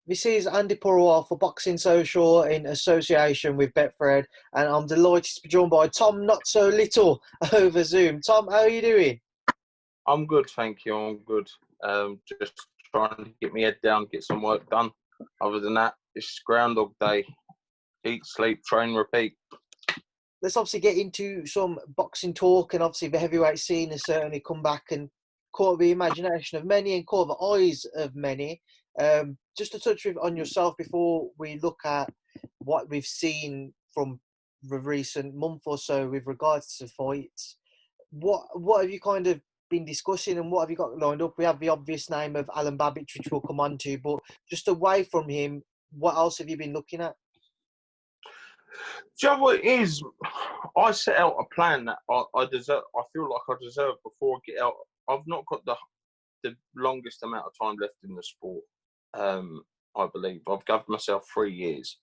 This is Andy Purewal for Boxing Social in association with Betfred, and I'm delighted to be joined by Tom Not So Little over Zoom. Tom, how are you doing? I'm good, thank you. I'm good. Just trying to get my head down, get some work done. Other than that, it's Groundhog Day. Eat, sleep, train, repeat. Let's obviously get into some boxing talk, and obviously the heavyweight scene has certainly come back and caught the imagination of many and caught the eyes of many. Just to touch on yourself before we look at what we've seen from the recent month or so with regards to fights, what have you kind of been discussing and what have you got lined up? We have the obvious name of Alen Babic, which we'll come on to, but just away from him, what else have you been looking at? Do you know what it is? I set out a plan that I deserve. I feel like I deserve before I get out. I've not got the longest amount of time left in the sport. I believe I've given myself 3 years,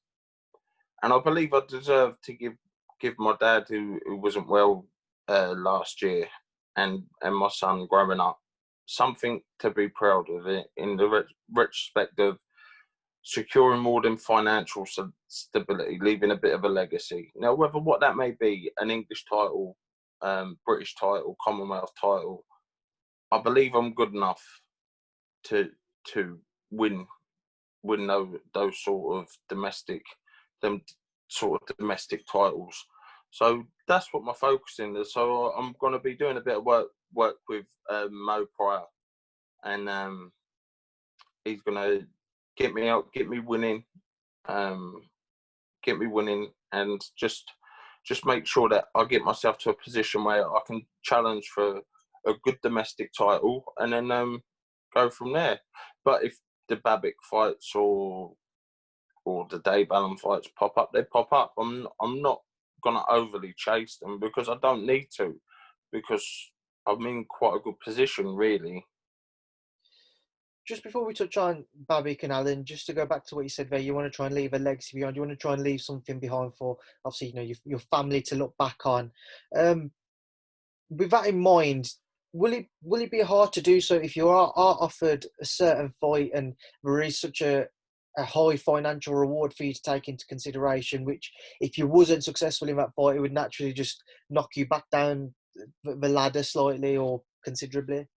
and I believe I deserve to give my dad, who wasn't well last year, and my son growing up, something to be proud of it in the retrospect of securing more than financial stability, leaving a bit of a legacy. Now, whether what that may be, an English title, British title, Commonwealth title, I believe I'm good enough to win those sort of domestic titles. So that's what my focus is. So I'm going to be doing a bit of work with Mo Pryor, and he's going to get me out, get me winning, and just make sure that I get myself to a position where I can challenge for a good domestic title, and then go from there. But if the Babic fights or the Dave Allen fights pop up, they pop up. I'm not gonna overly chase them because I don't need to, because I'm in quite a good position, really. Just before we touch on Babic and Allen, just to go back to what you said there, you want to try and leave a legacy behind. You want to try and leave something behind for, obviously, your family to look back on. With that in mind, will it be hard to do so if you are offered a certain fight and there is such a high financial reward for you to take into consideration, which if you wasn't successful in that fight, it would naturally just knock you back down the ladder slightly or considerably?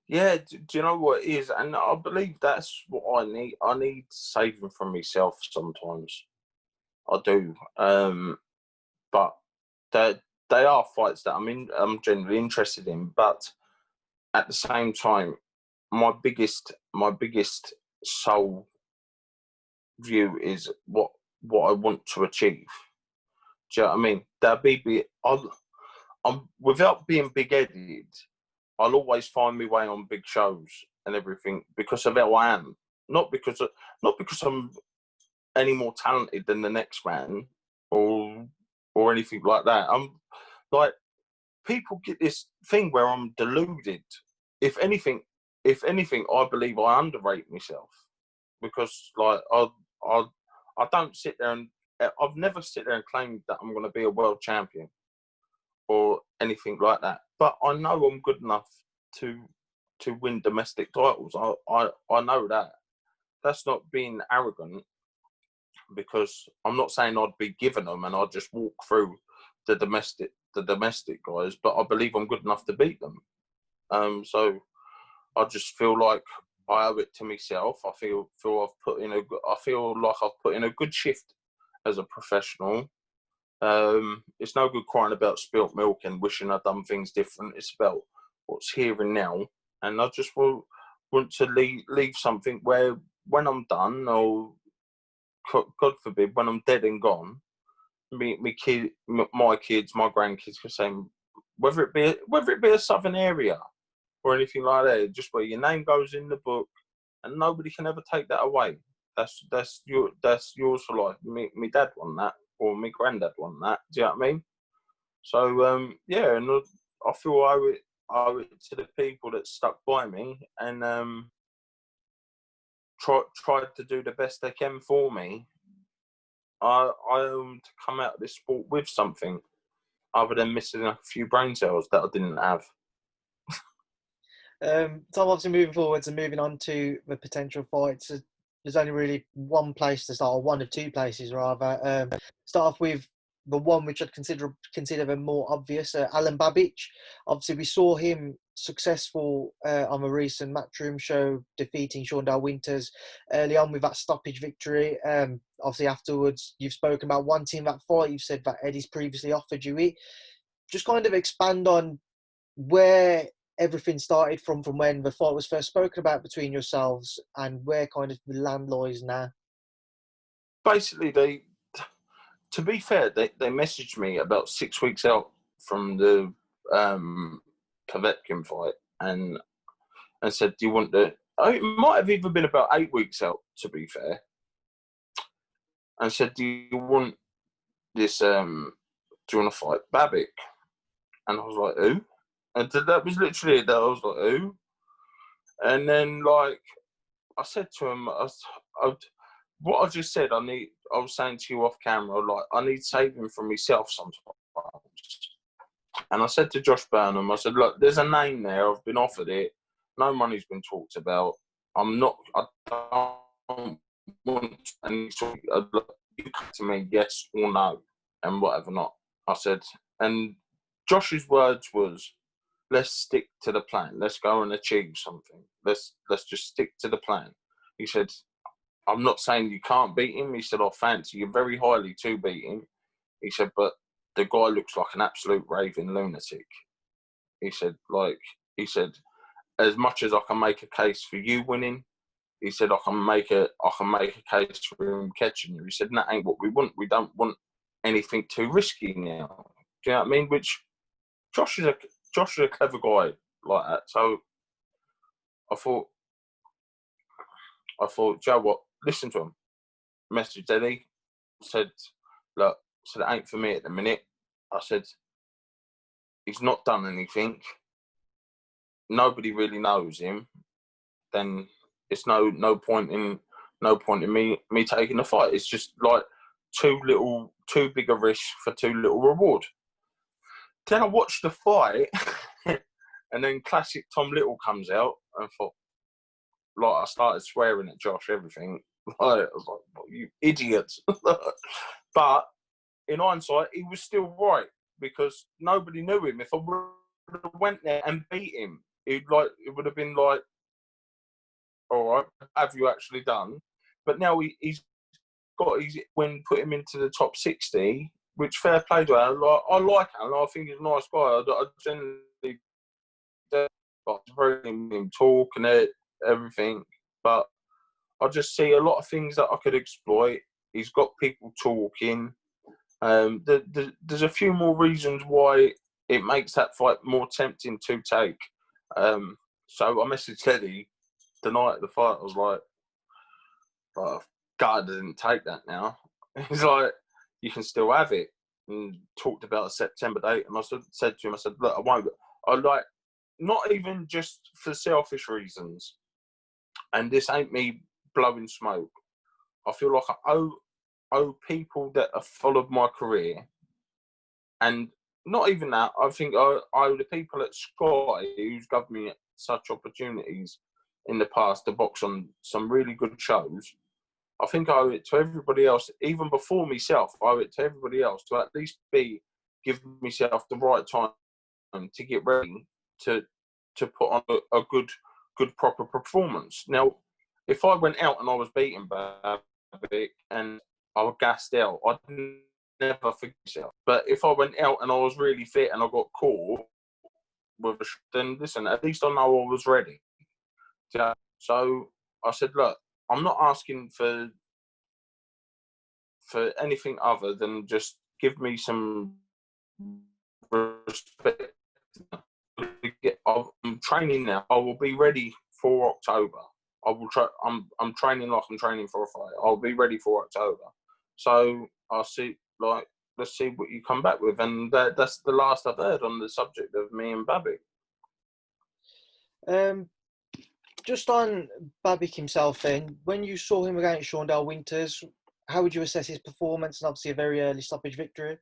Yeah, do you know what it is? And I believe that's what I need. I need saving from myself sometimes. I do. But they are fights that I'm generally interested in. But at the same time, my biggest soul view is what I want to achieve. Do you know what I mean? I'm without being big-headed, I'll always find my way on big shows and everything because of how I am. Not because I'm any more talented than the next man or anything like that. I'm like, people get this thing where I'm deluded. If anything, I believe I underrate myself because like I don't sit there and I've never sit there and claimed that I'm going to be a world champion or anything like that. But I know I'm good enough to win domestic titles. I know that. That's not being arrogant, because I'm not saying I'd be given them and I'd just walk through the domestic guys, but I believe I'm good enough to beat them. So I just feel like I owe it to myself. I feel I feel like I've put in a good shift as a professional. It's no good crying about spilt milk and wishing I'd done things different. It's about what's here and now, and I just want to leave something where when I'm done, or God forbid, when I'm dead and gone, my kids, my grandkids can say, whether it be a southern area or anything like that, just where your name goes in the book, and nobody can ever take that away. That's yours for life. Me dad won that, or my granddad won that. Do you know what I mean? So yeah, and I feel I owe it to the people that stuck by me and tried to do the best they can for me. I owe to come out of this sport with something other than missing a few brain cells that I didn't have. Tom, obviously moving forwards and moving on to the potential fights. there's only really one place to start, or one of two places rather. Start off with the one which I'd consider the more obvious, Alen Babic. Obviously, we saw him successful on a recent Matchroom show, defeating Shaundell Winters early on with that stoppage victory. Obviously, afterwards, you've spoken about wanting that fight. You've said that Eddie's previously offered you it. Just kind of expand on where everything started from when the fight was first spoken about between yourselves and where kind of the land lies now. Basically, to be fair, they messaged me about 6 weeks out from the Povetkin fight and said, "Do you want to?" It might have even been about 8 weeks out, to be fair, and said, "Do you want this? Do you want to fight Babic?" And I was like, "Who?" And that was literally that. I was like, "Who?" And then, like, I said to him, what I just said, I was saying to you off camera, like, I need saving from myself sometimes. And I said to Josh Burnham, I said, look, there's a name there. I've been offered it. No money's been talked about. I don't want, and you come to me, yes or no, and whatever not. I said, and Josh's words was, let's stick to the plan. Let's go and achieve something. Let's just stick to the plan. He said, I'm not saying you can't beat him. He said, I fancy you very highly to beat him. He said, but the guy looks like an absolute raving lunatic. He said, as much as I can make a case for you winning, he said, I can make a case for him catching you. He said, that ain't what we want. We don't want anything too risky now. Do you know what I mean? Which Josh is a clever guy like that. So I thought, Joe, what? Listen to him. Messaged Eddie. Said, look, it ain't for me at the minute. I said, he's not done anything. Nobody really knows him. Then it's no point in me taking the fight. It's just like too big a risk for too little reward. Then I watched the fight, and then classic Tom Little comes out, and thought, like, I started swearing at Josh, everything. I was like, you idiots. But in hindsight, he was still right, because nobody knew him. If I would have went there and beat him, it would have been like, all right, have you actually done? But now he's when put him into the top 60, which fair play to him. I like him. I think he's a nice guy. I generally like very him talk and everything, but I just see a lot of things that I could exploit. He's got people talking. There's a few more reasons why it makes that fight more tempting to take. So I messaged Eddie the night of the fight. I was like, oh, God, I didn't take that now. He's like, you can still have it. And talked about a September date. And I said to him, I said, look, I won't. I like, not even just for selfish reasons. And this ain't me blowing smoke. I feel like I owe people that have followed my career, and not even that. I think I owe the people at Sky who's given me such opportunities in the past to box on some really good shows. I think I owe it to everybody else, even before myself. I owe it to everybody else to at least give myself the right time to get ready to put on a good proper performance. Now, if I went out and I was beaten Babic and I was gassed out, I'd never forgive myself. But if I went out and I was really fit and I got caught, then listen, at least I know I was ready. So I said, look, I'm not asking for anything other than just give me some respect. I'm training now. I will be ready for October. I will try. I'm training like I'm training for a fight. I'll be ready for October. So I'll see. Like, let's see what you come back with. And that's the last I've heard on the subject of me and Babic. Just on Babic himself, then, when you saw him against Shaundell Winters, how would you assess his performance? And obviously a very early stoppage victory.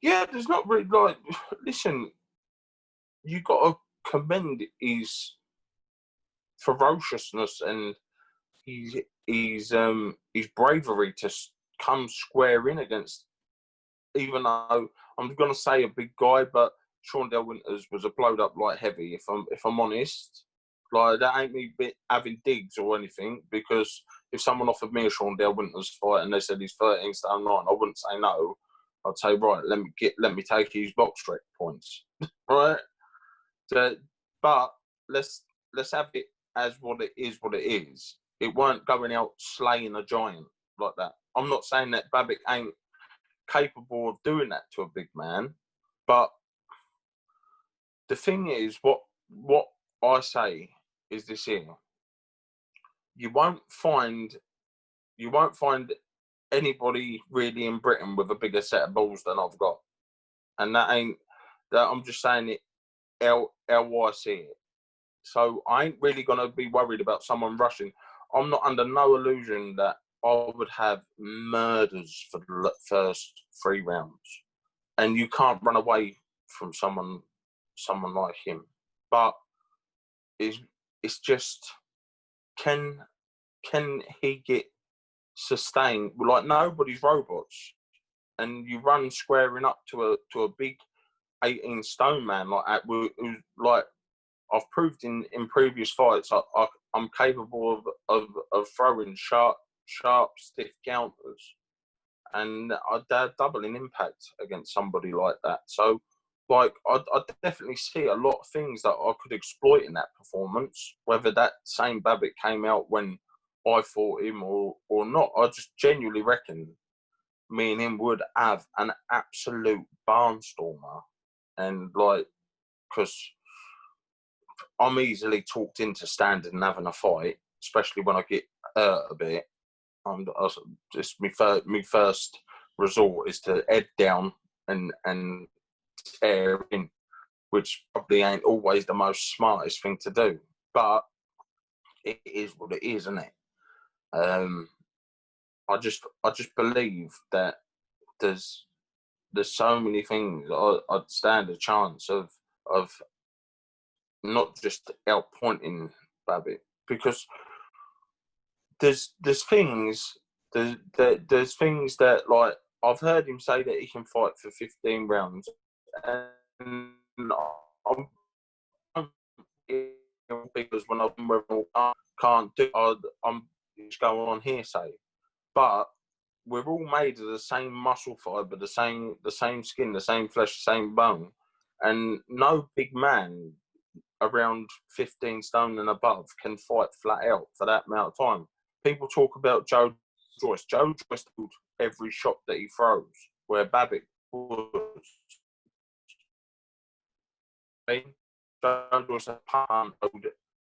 Yeah, there's not really like. Listen, you got to commend his ferociousness and his bravery to come square in against, even though I'm going to say a big guy, but Sean Del Winters was a blowed up light heavy. If I'm honest, like that ain't me having digs or anything. Because if someone offered me a Sean Del Winters fight and they said he's 13 stone 9, I wouldn't say no. I'd say right, let me take his box rec points, right? So, but let's have it as what it is. What it is. It weren't going out slaying a giant like that. I'm not saying that Babic ain't capable of doing that to a big man, but the thing is, what I say is this here: you won't find anybody really in Britain with a bigger set of balls than I've got, and that ain't that. I'm just saying it how I see it. So I ain't really gonna be worried about someone rushing. I'm not under no illusion that I would have murders for the first 3 rounds, and you can't run away from someone like him. But it's just can he get sustained? Like nobody's robots, and you run squaring up to a big 18 stone man like that, who's like I've proved in previous fights, I'm capable of throwing sharp, stiff counters, and I'd double in impact against somebody like that. So, like, I definitely see a lot of things that I could exploit in that performance, whether that same Babic came out when I fought him or not. I just genuinely reckon me and him would have an absolute barnstormer, and like, because I'm easily talked into standing and having a fight, especially when I get hurt a bit. Just my first resort is to head down and tear in, which probably ain't always the most smartest thing to do, but it is what it is, isn't it? I just believe that there's so many things I'd stand a chance of not just outpointing Babic, because there's things that like I've heard him say that he can fight for 15 rounds, and I'm because when I've been with him, I can't do. I'm just going on hearsay, but we're all made of the same muscle fibre, the same skin, the same flesh, the same bone, and no big man around 15 stone and above can fight flat out for that amount of time. People talk about Joe Joyce. Joe Joyce took every shot that he throws, where Babic would. Joe Joyce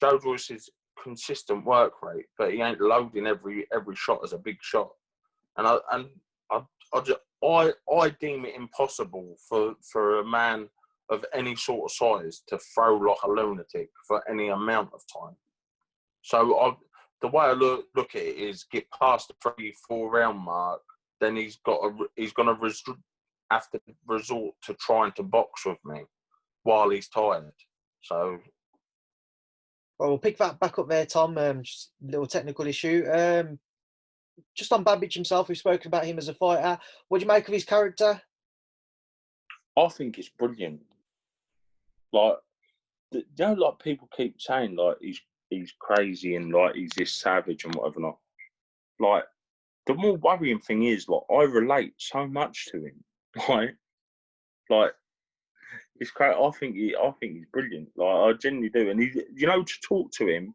Joe Joyce's consistent work rate, but he ain't loading every shot as a big shot. And I deem it impossible for a man of any sort of size to throw like a lunatic for any amount of time. So the way I look at it is get past the 3-4 round mark, then he's going to have to resort to trying to box with me while he's tired. So. Well, we'll pick that back up there, Tom. Just a little technical issue. Just on Babic himself, we've spoken about him as a fighter. What do you make of his character? I think it's brilliant. Like, like people keep saying, like he's crazy and like he's this savage and whatever not. Like, the more worrying thing is, like, I relate so much to him. Like it's great. I think he's brilliant. Like, I genuinely do. And to talk to him,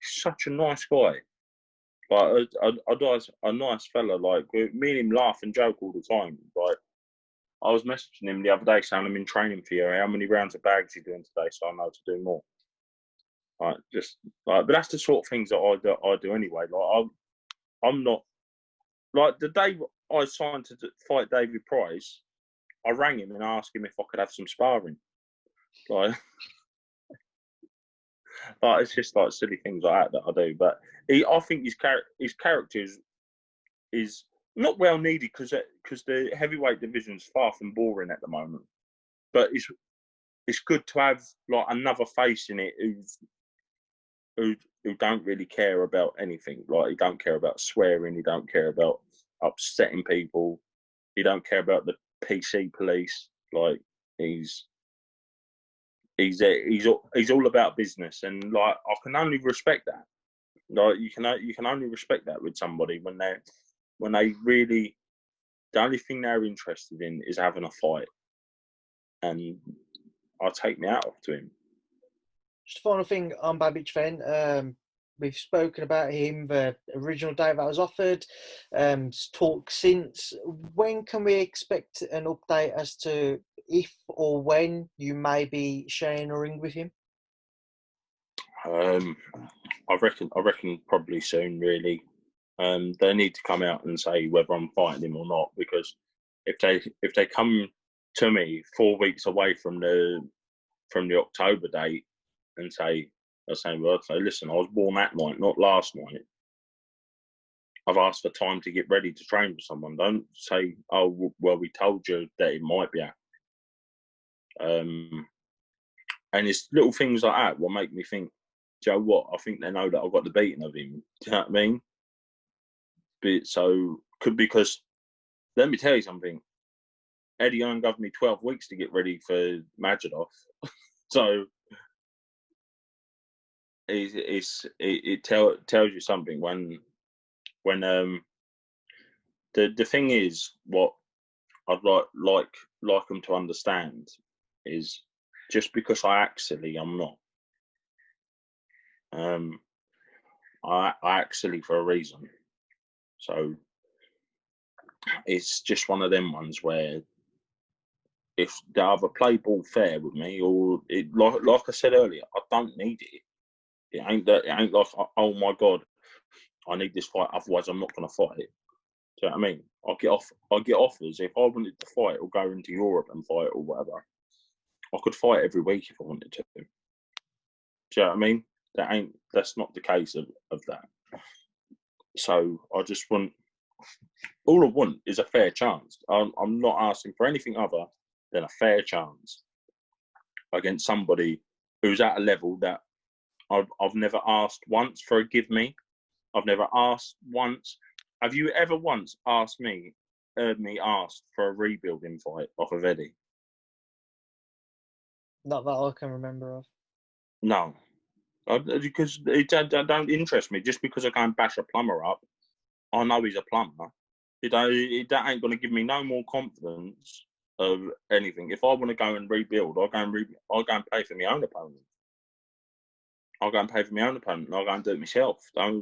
he's such a nice guy. Like, a nice fella. Like, me and him laugh and joke all the time. Like, I was messaging him the other day saying, I'm in training for you. How many rounds of bags are you doing today? So I know to do more. Like, but that's the sort of things that I do anyway. Like, I'm not, like, the day I signed to fight David Price, I rang him and asked him if I could have some sparring. Like, it's just like silly things like that I do. But I think his character is not well needed because the heavyweight division is far from boring at the moment. But it's good to have like another face in it who don't really care about anything. Like, he don't care about swearing. He don't care about upsetting people. He don't care about the PC police. Like, he's all about business, and like, I can only respect that. Like, you can only respect that with somebody when they really, the only thing they're interested in is having a fight, and I'll take me out to him. Just a final thing on Babic then. We've spoken about him, the original date that was offered, talk since. When can we expect an update as to if or when you may be sharing a ring with him? I reckon probably soon, really. They need to come out and say whether I'm fighting him or not, because if they come to me 4 weeks away from the October date and say, well, listen, I was born that night, not last night. I've asked for time to get ready to train for someone. Don't say, oh, well, we told you that it might be happening. And it's little things like that will make me think, do you know what? I think they know that I've got the beating of him. Do you know what I mean? Because let me tell you something. Eddie only gave me 12 weeks to get ready for Majidov. So it tells you something when the thing is, what I'd like them to understand is, just because I'm not. I actually for a reason. So it's just one of them ones where if they either play ball fair with me, or like I said earlier, I don't need it. It ain't like, oh my God, I need this fight, otherwise I'm not going to fight it. Do you know what I mean? I get offers. If I wanted to fight or go into Europe and fight or whatever, I could fight every week if I wanted to. Do you know what I mean? That's not the case of that. So I just want, all I want is a fair chance. I'm not asking for anything other than a fair chance against somebody who's at a level that I've never asked once for a give me. I've never asked once. Have you ever once heard me ask for a rebuilding fight off of Eddie? Not that I can remember of. No. Because it don't interest me. Just because I go and bash a plumber up, I know he's a plumber. That ain't going to give me no more confidence of anything. If I want to go and rebuild, I'll go and pay for my own opponent. I'll go and pay for my own opponent, and I'll go and do it myself. I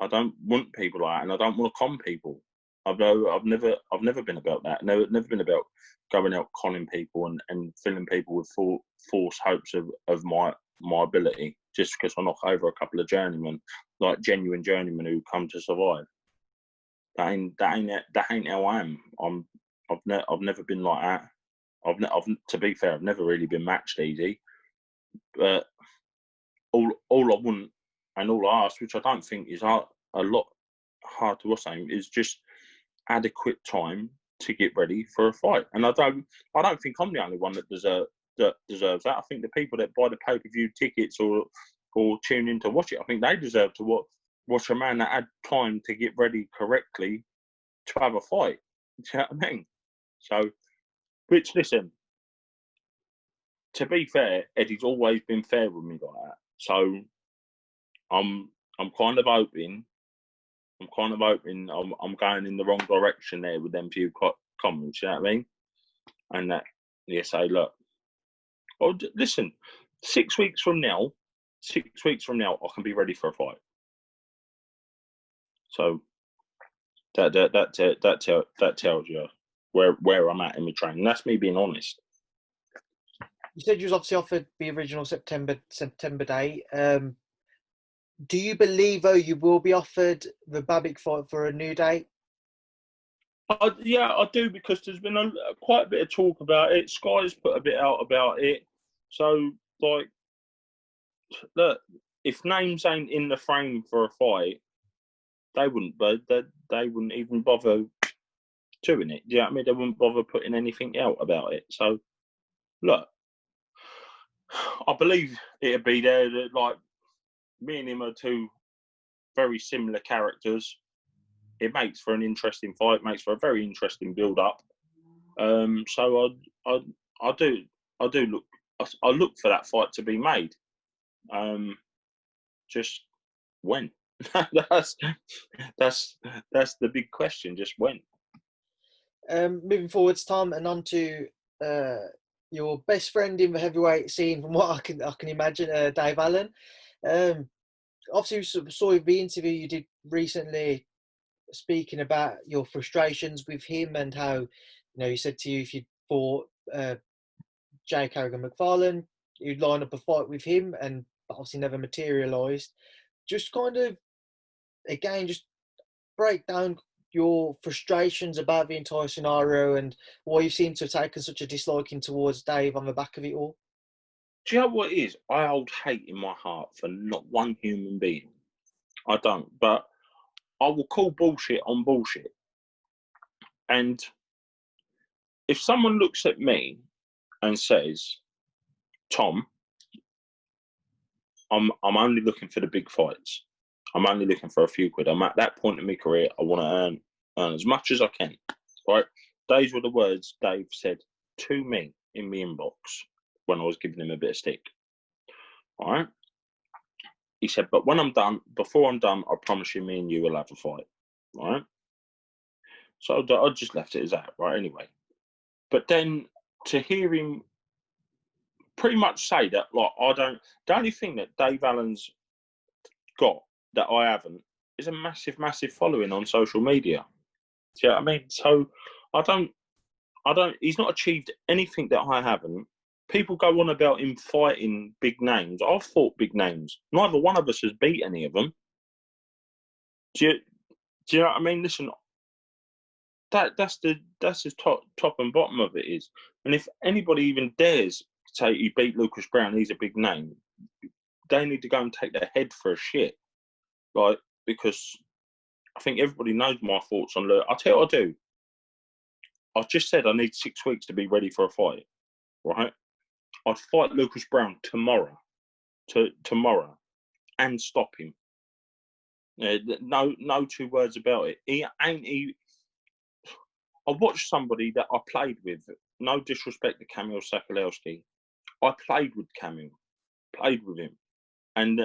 don't want people like that, and I don't want to con people. I've never been about that. Never been about going out conning people and filling people with false hopes of my ability, just because I knock over a couple of journeymen, like genuine journeymen who come to survive. That ain't how I am. I've never been like that. To be fair, I've never really been matched easy. But all I want and all I ask, which I don't think is a lot hard to us, is just adequate time to get ready for a fight. And I don't think I'm the only one that deserves that. I think the people that buy the pay-per-view tickets or tune in to watch it, I think they deserve to watch a man that had time to get ready correctly to have a fight. Do you know what I mean? So, which, listen, to be fair, Eddie's always been fair with me like that. So I'm kind of hoping I'm going in the wrong direction there with them few comments. You know what I mean? And that, say, look, listen, 6 weeks from now, I can be ready for a fight. So that tells you where I'm at in my training. That's me being honest. You said you was obviously offered the original September date. Do you believe, though, you will be offered the Babic fight for a new date? Yeah, I do, because there's been quite a bit of talk about it. Sky's put a bit out about it. So, like, look, if names ain't in the frame for a fight, they wouldn't even bother doing it. Do you know what I mean? They wouldn't bother putting anything out about it. So, look, I believe it'd be there. Like, me and him are two very similar characters. It makes for an interesting fight. Makes for a very interesting build-up. So I do look. I look for that fight to be made. Just when? that's the big question. Just when? Moving forwards, Tom, and on to your best friend in the heavyweight scene, from what I can imagine, Dave Allen. Obviously, we saw the interview you did recently, speaking about your frustrations with him and how, he said to you if you fought Jay Carrigan-McFarlane, you'd line up a fight with him, and obviously never materialised. Just kind of, again, just break down your frustrations about the entire scenario and why you seem to have taken such a disliking towards Dave on the back of it all. Do you know what it is? I hold hate in my heart for not one human being. I don't, but I will call bullshit on bullshit. And if someone looks at me and says, Tom, I'm only looking for the big fights. I'm only looking for a few quid. I'm at that point in my career. I want to earn as much as I can. Right? Those were the words Dave said to me in my inbox when I was giving him a bit of stick. All right? He said, but when I'm done, before I'm done, I promise you, me and you will have a fight. All right? So I just left it as that, right? Anyway. But then to hear him pretty much say that, like, the only thing that Dave Allen's got that I haven't is a massive, massive following on social media. Do you know what I mean? So he's not achieved anything that I haven't. People go on about him fighting big names. I've fought big names. Neither one of us has beat any of them. Do you know what I mean? Listen, that's the top and bottom of it is. And if anybody even dares say he beat Lucas Brown, he's a big name, they need to go and take their head for a shit. Like, because I think everybody knows my thoughts on I'll tell you what I do. I've just said I need 6 weeks to be ready for a fight, right? I'd fight Lucas Brown tomorrow, and stop him. No two words about it. I watched somebody that I played with. No disrespect to Kamil Sakalowski. I played with Kamil, played with him, and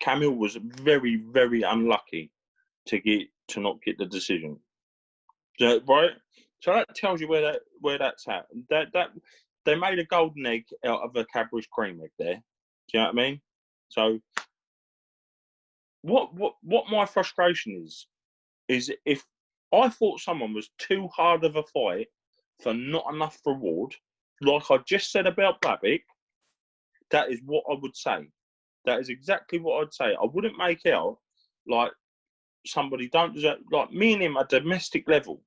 Kamil was very, very unlucky to not get the decision. Right? So that tells you where that's at. That they made a golden egg out of a Cadbury's cream egg there. Do you know what I mean? So what my frustration is if I thought someone was too hard of a fight for not enough reward, like I just said about Babic, that is what I would say. That is exactly what I'd say. I wouldn't make out like somebody don't deserve, like me and him at domestic level.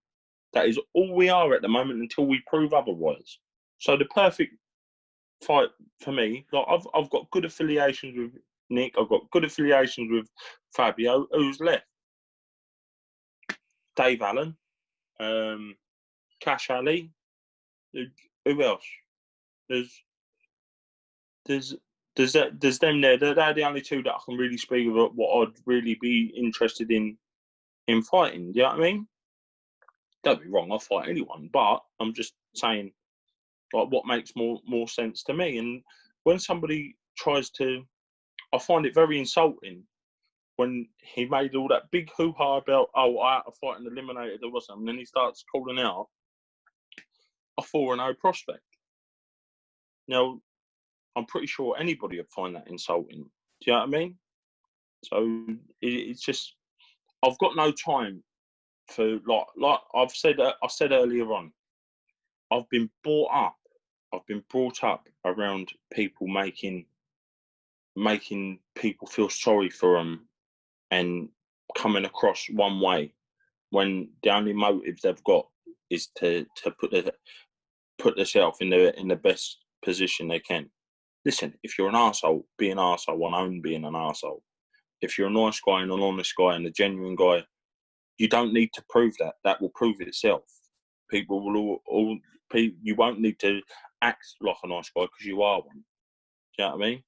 That is all we are at the moment until we prove otherwise. So the perfect fight for me, like I've got good affiliations with Nick. I've got good affiliations with Fabio. Who's left? Dave Allen, Cash Ali. Who else? There's them there. They're the only two that I can really speak about what I'd really be interested in fighting. Do you know what I mean? Don't be wrong, I'll fight anyone, but I'm just saying like what makes more sense to me. And when somebody tries to, I find it very insulting when he made all that big hoo-ha about, I had to fight and eliminated or something, and then he starts calling out a 4-0 prospect. Now, I'm pretty sure anybody would find that insulting. Do you know what I mean? So it's just, I've got no time for like I said earlier on. I've been brought up around people making people feel sorry for them and coming across one way when the only motive they've got is to put themselves in the best position they can. Listen, if you're an arsehole, be an arsehole and own being an arsehole. If you're a nice guy and an honest guy and a genuine guy, you don't need to prove that. That will prove itself. People will you won't need to act like a nice guy because you are one. Do you know what I mean?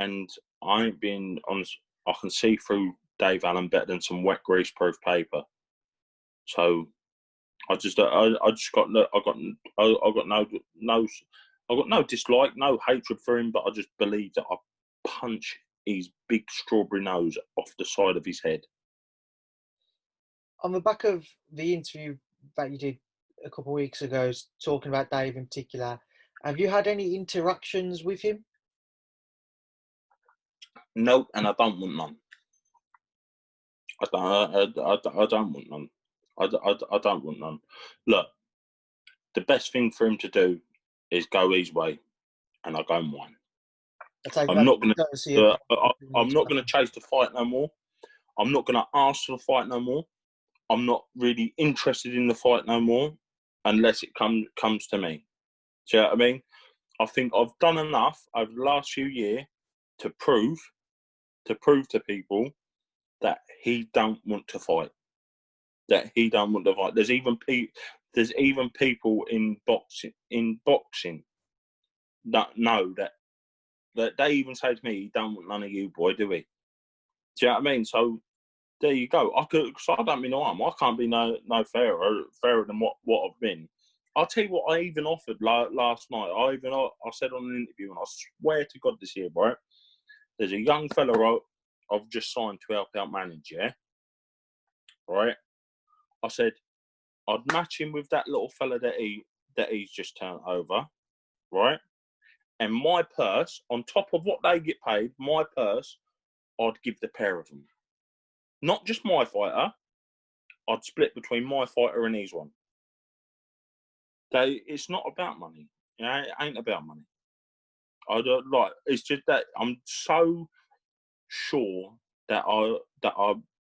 And I ain't being honest. I can see through Dave Allen better than some wet grease-proof paper. So I just got no dislike, no hatred for him, but I just believe that I punch his big strawberry nose off the side of his head. On the back of the interview that you did a couple of weeks ago, talking about Dave in particular, have you had any interactions with him? No, and I don't want none. I don't want none. I don't want none. Look, the best thing for him to do is go his way, and I go mine. I'm not going to chase the fight no more. I'm not going to ask for the fight no more. I'm not really interested in the fight no more unless it comes to me. Do you know what I mean? I think I've done enough over the last few years to prove to people that he don't want to fight. That he don't want to fight. There's even people in boxing that know that they even say to me, "He don't want none of you, boy, do we?" Do you know what I mean? So there you go. Because I don't mean no harm. I can't be no fairer than what I've been. I'll tell you what I even offered last night. I said on an interview, and I swear to God this year, right? There's a young fella I've just signed to help out manage, yeah? Right? I said I'd match him with that little fella that he's just turned over, right? And my purse, on top of what they get paid, my purse, I'd give the pair of them. Not just my fighter. I'd split between my fighter and his one. It's not about money. You know, it ain't about money. It's just that I'm so sure that I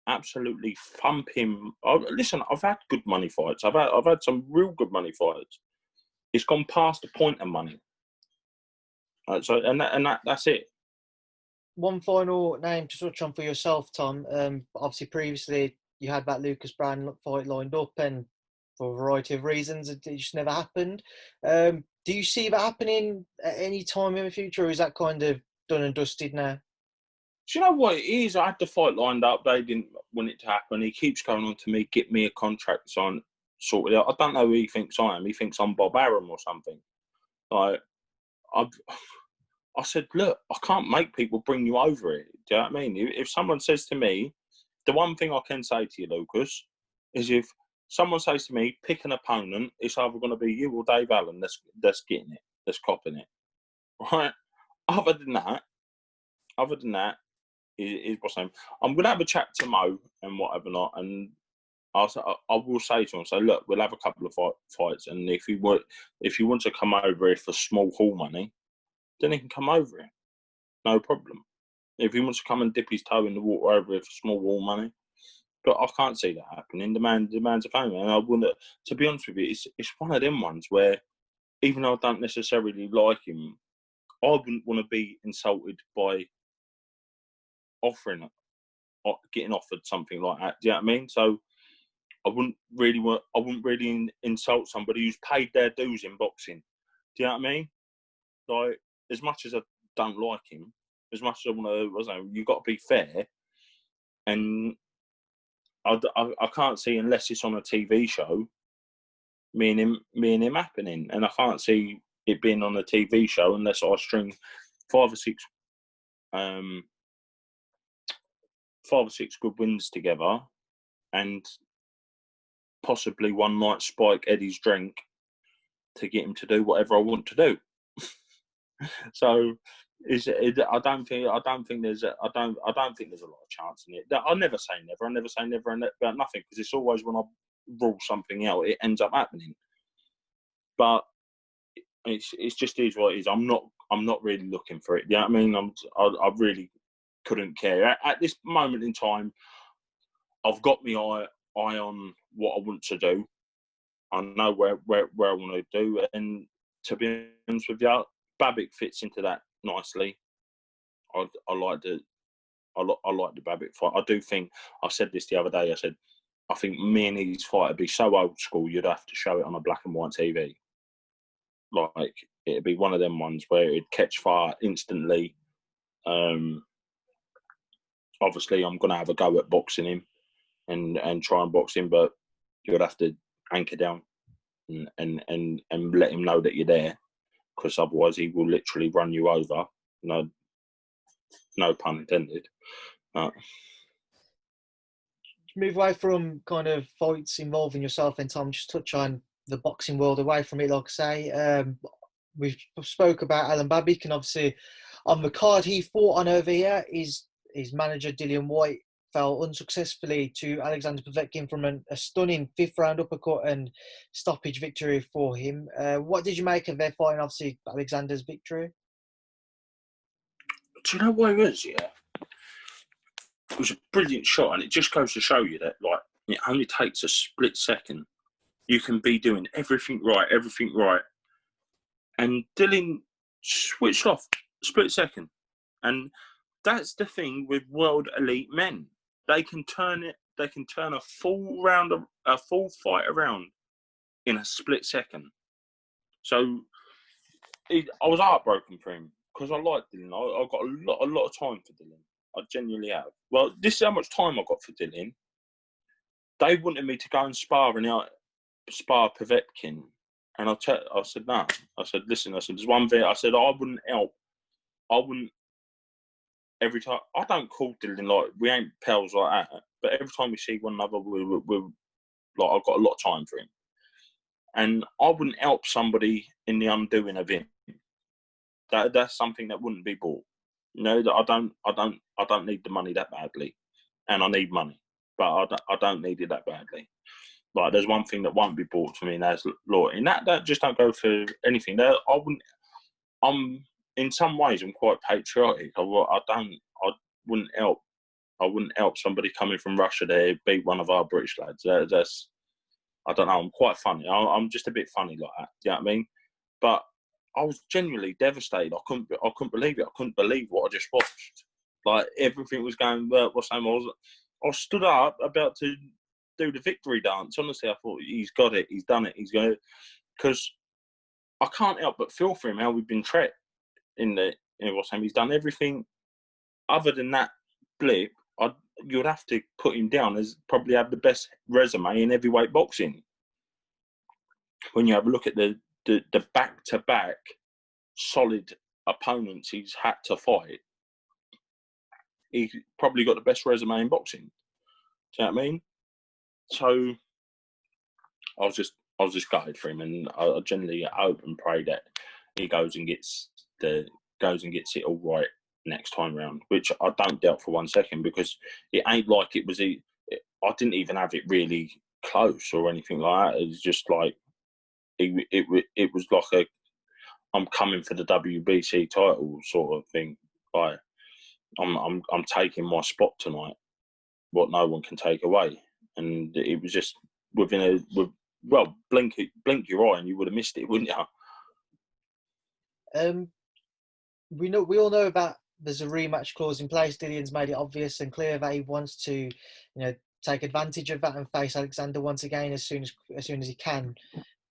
absolutely thump him. Listen, I've had good money fights. I've had some real good money fights. It's gone past the point of money. That's it. One final name to touch on for yourself, Tom. Obviously, previously you had that Lucas Brand fight lined up, and for a variety of reasons, it just never happened. Do you see that happening at any time in the future, or is that kind of done and dusted now? Do you know what it is? I had the fight lined up. They didn't want it to happen. He keeps going on to me, get me a contract signed, sorted out. I don't know who he thinks I am. He thinks I'm Bob Arum or something. I said, look, I can't make people bring you over it. Do you know what I mean? If someone says to me, the one thing I can say to you, Lucas, is if someone says to me, pick an opponent, it's either going to be you or Dave Allen that's getting it, that's copping it. Right? Other than that, is what's name. I'm going to have a chat to Mo and whatever not, and I will say to him, look, we'll have a couple of fights, and if you want to come over here for small haul money, then he can come over here. No problem. If he wants to come and dip his toe in the water over here for small haul money, but I can't see that happening. The man's a family, and I wouldn't. To be honest with you, it's one of them ones where, even though I don't necessarily like him, I wouldn't want to be insulted by getting offered something like that. Do you know what I mean? So I wouldn't really insult somebody who's paid their dues in boxing. Do you know what I mean? Like, as much as I don't like him, as much as I want to, you've got to be fair. And I can't see, unless it's on a TV show, me and him happening. And I can't see it being on a TV show unless I string 5 or 6 good wins together, and possibly one night spike Eddie's drink to get him to do whatever I want to do. So I don't think there's a lot of chance in it. I never say never. I never say never about nothing, because it's always when I rule something out, it ends up happening. But it's just is what it is. I'm not really looking for it. You know what I mean? I really couldn't care at this moment in time. I've got my eye on what I want to do. I know where I want to do, and to be honest with you, Babic fits into that nicely. I like the Babic fight. I do think, I said this the other day, I think me and his fight would be so old school, you'd have to show it on a black and white TV. Like, it'd be one of them ones where it'd catch fire instantly. obviously I'm going to have a go at boxing him and try and box him, but you would have to anchor down and let him know that you're there, because otherwise he will literally run you over. No pun intended. Move away from kind of fights involving yourself and Tom, just touch on the boxing world away from it, like I say. We spoke about Alen Babic, and obviously on the card he fought on over here, his manager Whyte fell unsuccessfully to Alexander Povetkin from a stunning 5th round uppercut and stoppage victory for him. What did you make of their fight and obviously Alexander's victory? Do you know what it was? Yeah, it was a brilliant shot, and it just goes to show you that like it only takes a split second. You can be doing everything right, and Dylan switched off split second, and that's the thing with world elite men. They can turn it. They can turn a full fight around in a split second. So I was heartbroken for him because I like Dylan. I've got a lot of time for Dylan. I genuinely have. Well, this is how much time I got for Dylan. They wanted me to go and spar Povetkin, and I said no. I said, listen. I said, there's one thing. I said I wouldn't help. I wouldn't. Every time I don't call Dylan, like we ain't pals like that. But every time we see one another, we're like I've got a lot of time for him, and I wouldn't help somebody in the undoing of him. That's something that wouldn't be bought. You know, that I don't need the money that badly, and I need money, but I don't need it that badly. Like there's one thing that won't be bought for me, and that's loyalty. And that just don't go for anything. In some ways, I'm quite patriotic. I wouldn't help somebody coming from Russia there beat one of our British lads. That's I don't know. I'm quite funny. I'm just a bit funny like that. Do you know what I mean? But I was genuinely devastated. I couldn't believe it. I couldn't believe what I just watched. Like everything was going well. I stood up about to do the victory dance. Honestly, I thought he's got it. He's done it. He's going to, because I can't help but feel for him how we've been treated. He's done everything other than that blip. You'd have to put him down as probably have the best resume in heavyweight boxing. When you have a look at the back-to-back solid opponents he's had to fight, he's probably got the best resume in boxing. Do you know what I mean? So I was just gutted for him, and I generally hope and pray that he goes and gets it all right next time round, which I don't doubt for 1 second, because it ain't like it was. I didn't even have it really close or anything like that. It was just like it was like I'm coming for the WBC title sort of thing. Like I'm taking my spot tonight, what no one can take away. And it was just blink your eye and you would have missed it, wouldn't you? We all know about there's a rematch clause in place. Dillian's made it obvious and clear that he wants to, take advantage of that and face Alexander once again as soon as he can.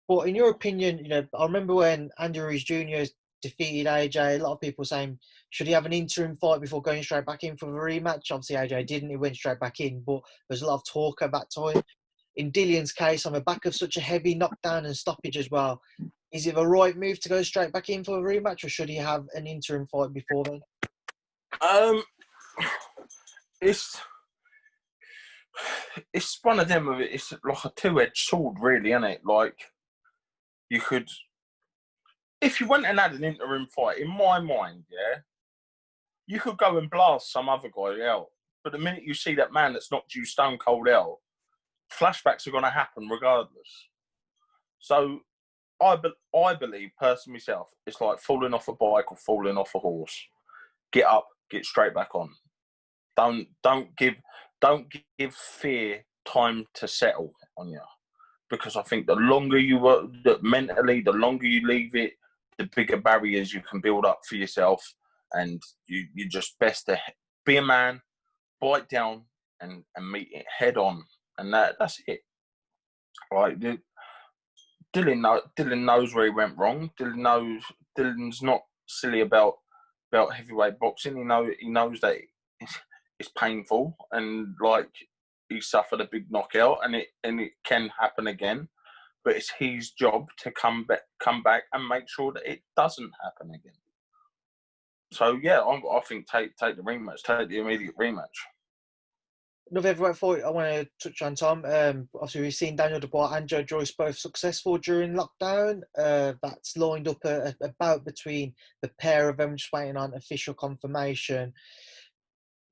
But in your opinion, I remember when Andi Ruiz Jr. defeated AJ, a lot of people saying, should he have an interim fight before going straight back in for the rematch? Obviously, AJ didn't. He went straight back in, but there's a lot of talk at that time. In Dillian's case, on the back of such a heavy knockdown and stoppage as well, is it the right move to go straight back in for a rematch, or should he have an interim fight before then? It's one of them. It's like a two-edged sword, really, isn't it? Like you could, if you went and had an interim fight, in my mind, yeah, you could go and blast some other guy out. But the minute you see that man that's knocked you stone cold out, flashbacks are going to happen regardless. So I believe, personally myself, it's like falling off a bike or falling off a horse. Get up, get straight back on. Don't give fear time to settle on you, because I think the longer you work mentally, the longer you leave it, the bigger barriers you can build up for yourself, and you just best to be a man, bite down, and meet it head on, and that's it. Right? Dylan knows where he went wrong. Dylan's not silly about heavyweight boxing. He knows that it's painful, and like he suffered a big knockout, and it can happen again. But it's his job to come back and make sure that it doesn't happen again. So yeah, I think take the rematch, take the immediate rematch. Another heavyweight fight I want to touch on, Tom. Obviously, we've seen Daniel Dubois and Joyce both successful during lockdown. That's lined up a bout between the pair of them, just waiting on official confirmation.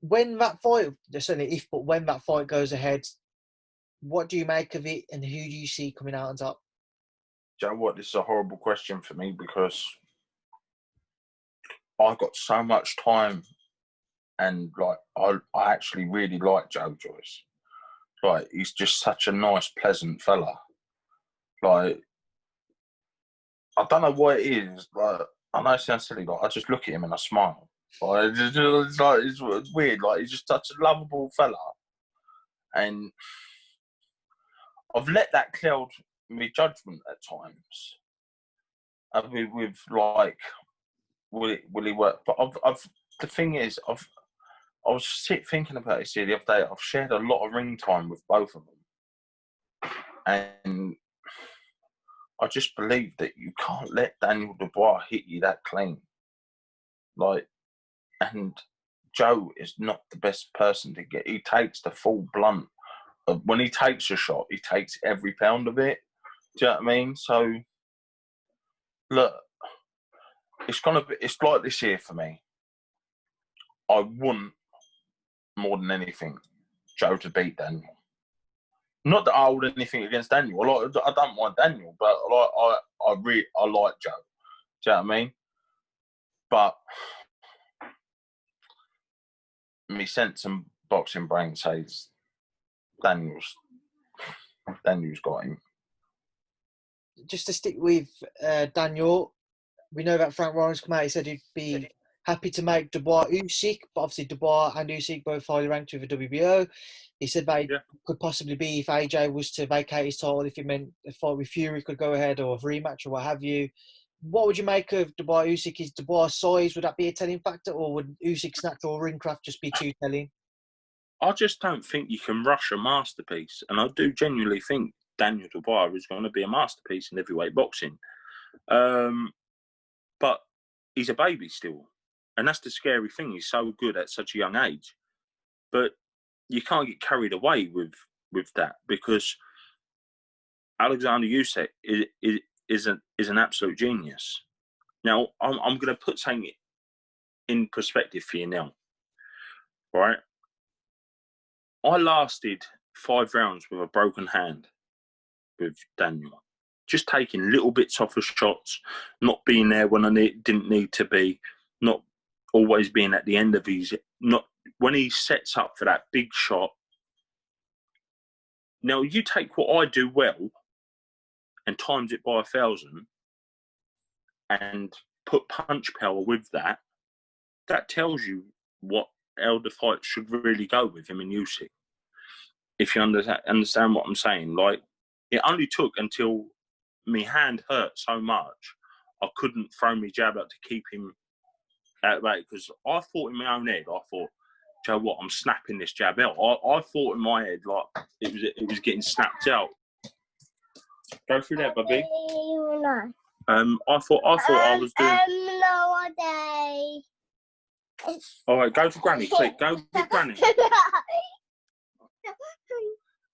When that fight, certainly if, but when that fight goes ahead, what do you make of it, and who do you see coming out on top? Do you know what? This is a horrible question for me because I got so much time. And like I actually really like Joyce. Like he's just such a nice, pleasant fella. Like I don't know what it is. Like I know it sounds silly. Like I just look at him and I smile. Like it's weird. Like he's just such a lovable fella. And I've let that cloud my judgment at times. With like, will he work? But the thing is, I was thinking about this here the other day. I've shared a lot of ring time with both of them. And I just believe that you can't let Daniel Dubois hit you that clean. Like, and Joe is not the best person to get. He takes the full blunt. When he takes a shot, he takes every pound of it. Do you know what I mean? So, look, it's like this here for me. I want, more than anything, Joe to beat Daniel. Not that I hold anything against Daniel. I don't mind Daniel, but I like Joe. Do you know what I mean? But me sense and boxing brain says Daniel's got him. Just to stick with Daniel, we know that Frank Warren's come out. He said he'd be happy to make Dubois Usyk, but obviously Dubois and Usyk both highly ranked with the WBO. He said that could possibly be if AJ was to vacate his title, if it meant a fight with Fury could go ahead or a rematch or what have you. What would you make of Dubois Usyk? Is Dubois' size, would that be a telling factor, or would Usyk's natural ringcraft just be too telling? I just don't think you can rush a masterpiece, and I do genuinely think Daniel Dubois is going to be a masterpiece in heavyweight boxing. But he's a baby still, and that's the scary thing. He's so good at such a young age, but you can't get carried away with that, because Alexander Usyk is an absolute genius. Now, I'm going to put something in perspective for you now, right? I lasted 5 rounds with a broken hand with Daniel, just taking little bits off of shots, not being there when I didn't need to be, not always being at the end of not when he sets up for that big shot. Now, you take what I do well and times it by 1,000 and put punch power with that, that tells you how the fight should really go with him and Usyk. If you understand what I'm saying. Like, it only took until my hand hurt so much, I couldn't throw my jab out to keep him out of it, because I thought in my own head, do you know what, I'm snapping this jab out. I thought in my head, like, it was getting snapped out. Go through that, Bubby. I thought I was doing. All right, go to Granny, quick. Go to Granny.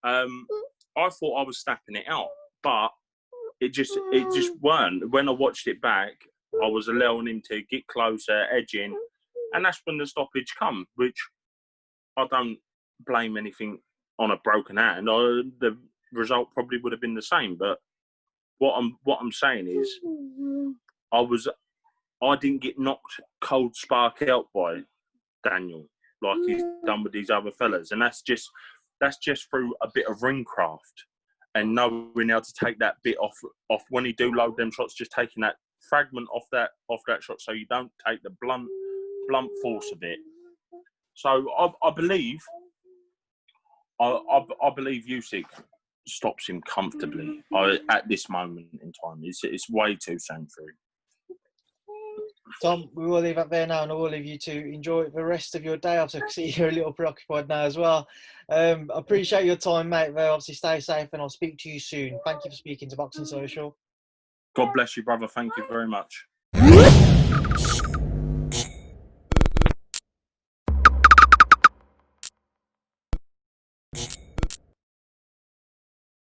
I thought I was snapping it out, but it just weren't. When I watched it back, I was allowing him to get closer, edging, and that's when the stoppage come, which I don't blame anything on a broken hand. The result probably would have been the same, but what I'm saying is, I didn't get knocked cold spark out by Daniel like he's done with these other fellas, and that's just through a bit of ring craft and knowing how to take that bit off when he do load them shots, just taking that fragment off that shot, so you don't take the blunt force of it. So I believe Usyk stops him comfortably at this moment in time. It's way too soon for him. Tom, we will leave it there now, and I will leave you to enjoy the rest of your day. Obviously, I can see you're a little preoccupied now as well. I appreciate your time, mate. Obviously, stay safe, and I'll speak to you soon. Thank you for speaking to Boxing Social. God bless you, brother. Thank you very much.